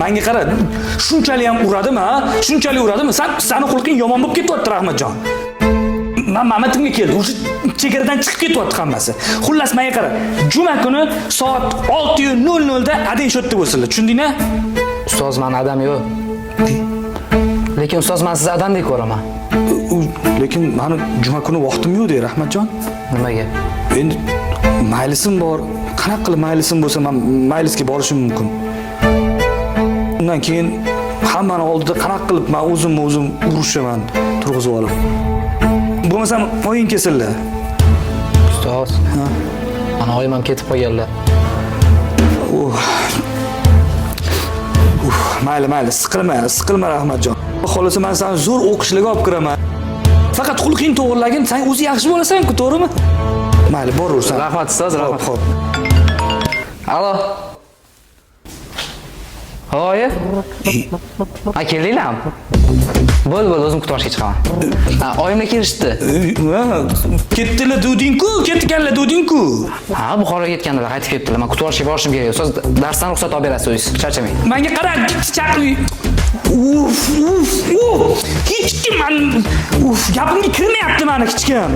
menga qara. Shunchalik ham uradimi, ha? Shunchalik uradimi? Seni xulqing yomon bo'lib ketyapti, Rahmatjon. Men Mamatimga keldi. O'sha chegaradan chiqib ketyapti hammasi. Xullas menga qara. Juma kuni soat 6:00 da adang shotda bo'lsinlar. Tushundingmi? Ustoz, men adam yo'q. Lekin ustoz, men sizni adamdek ko'raman. Lekin meni juma kuni vaqtim yo'q deydi, Rahmatjon. Nimaga? Endi maylisim bor. Qanaqa qilib maylisim bo'lsa, men maylisga borishim mumkin. Undan keyin hammani oldida qanaqa qilib men o'zim urushaman, turg'izib olib. Bo'lmasam o'yin kesildi. Ustoz. Ana oyim ham ketib qolganlar. Mayli, siqilma Rahmatjon. Xolasa men seni zo'r o'qishlarga olib kiraman. Faqat xulqing to'g'rilagin, sen o'zi yaxshi bo'lasan-ku, to'g'rimi? Mayli, boraversan. Rahmat ustoz, rahmat. Xo'p. Alo. Hoy. Keldinglarmi? Bo'l, o'zim kutib chiqaman. Oyimlar kelishdi. Ketdilar duding-ku, ketganlar duding-ku. Ha, Buxoroga ketganlar, qaytib ketdilar. Men kutib borishim kerak. Ustoz, darsdan ruxsat olib berasiz, o'zingiz charchamang. Menga qara, chaqir. Hech kim gapimga kirmayapti meni hech kim.